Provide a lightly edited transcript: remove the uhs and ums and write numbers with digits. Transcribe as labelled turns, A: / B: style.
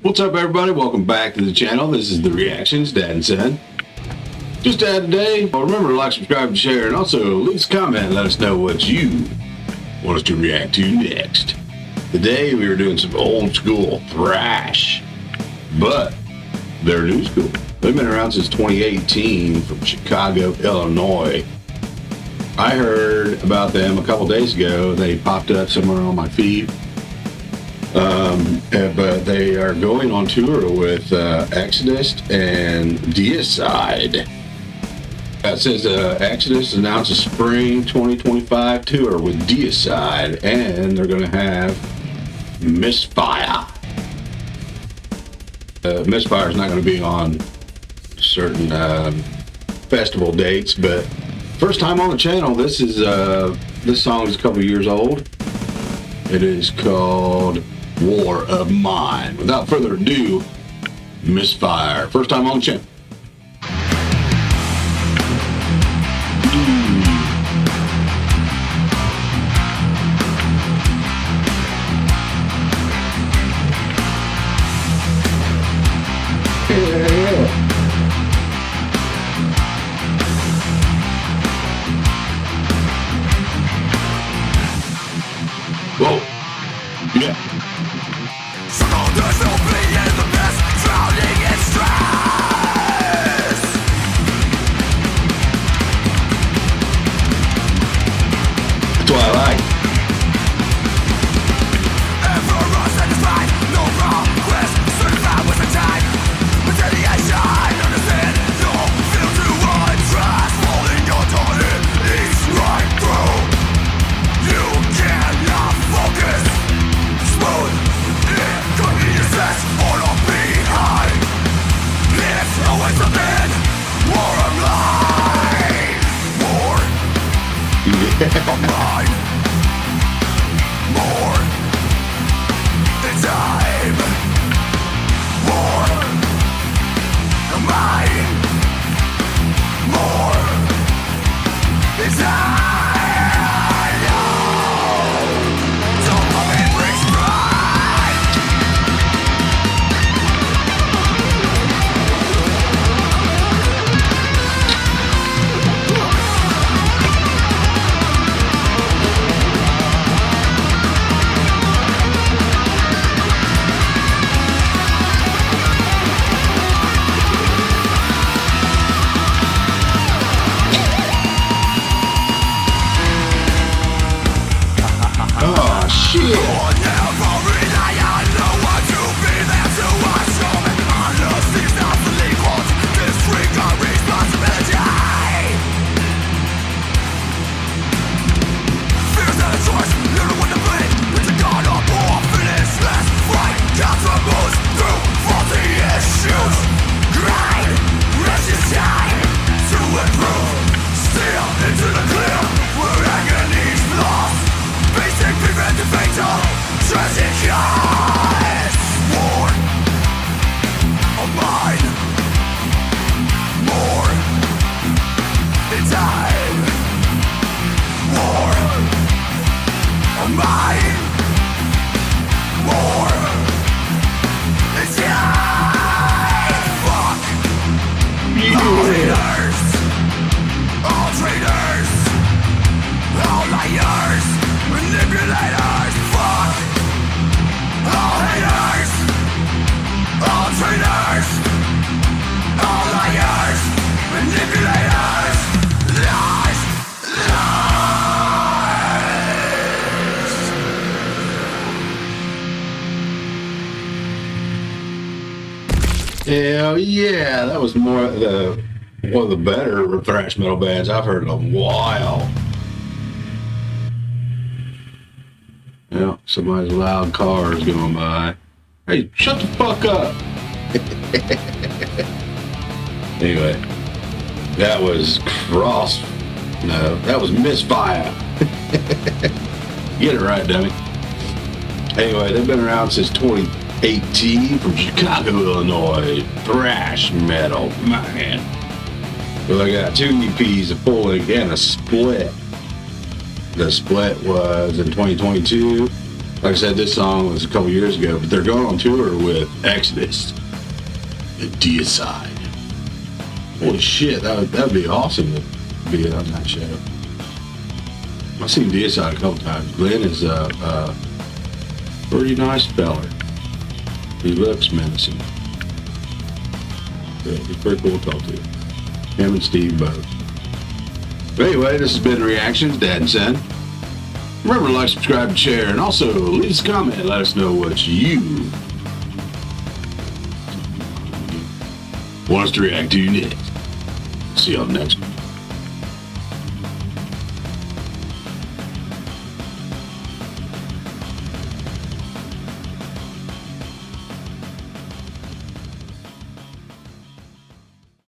A: What's up, everybody? Welcome back to the channel. This is the Reactions, Dad and Son. Just add today. Remember to like, subscribe, and share, and also leave us a comment and let us know what you want us to react to next. Today we were doing some old school thrash, but they're new school. They've been around since 2018 from Chicago, Illinois. I heard about them a couple days ago. They popped up somewhere on my feed. But they are going on tour with Exodus and Deicide. It says Exodus announced a spring 2025 tour with Deicide, and they're going to have MISFIRE. MISFIRE is not going to be on certain festival dates, but first time on the channel. This song is a couple years old. It is called War of Mine. Without further ado, MISFIRE. First time on the channel. Whoa. Yeah.
B: Shoulders open in the best, drowning in stress.
A: That's what I like.
B: Everyone's satisfied, no progress, certified with the time. Retaliation, understand, no feel to untrust. Holding your target, each right through. You cannot focus. Smooth, inconveniences, all are behind. It's always something, war of mine. War of mine. More in time. War of mine. More in time. Dopamine brings pride.
A: Oh, shit.
B: We'll never rely on no one to be there to us. Showing honesty is not the legal. Disregard responsibility. Fear's not a choice. You're the one to blame. It's a god of war. Finish last fight. Counter moves through faulty issues. Grind. Rest is time to improve. Steal into the clear. Where agony's lost. Basic preventive fatal. Tragic cause. War of mine. More in time. War of mine. More in time. Fuck. All haters. All traitors. All liars. Manipulators. Fuck. All haters. All traitors. All liars. Manipulators. Lies. Lies.
A: Hell yeah, that was one of the better thrash metal bands I've heard in a while. Yeah, somebody's loud car is going by. Hey, shut the fuck up. Anyway, that was that was MISFIRE. Get it right, dummy. Anyway, they've been around since 2018 from Chicago, Illinois. Thrash metal, man. Well, I got 2 EPs, a full length and a split. The split was in 2022, Like I said, this song was a couple years ago, but they're going on tour with Exodus and Deicide. Holy shit, that would be awesome to be on that show. I've seen Deicide a couple times. Glenn is a pretty nice fella. He looks menacing. Yeah, he's pretty cool to talk to. Him and Steve both. But anyway, this has been Reactions, Dad and Son. Remember to like, subscribe, and share, and also leave us a comment. Let us know what you want us to react to next. See y'all next one.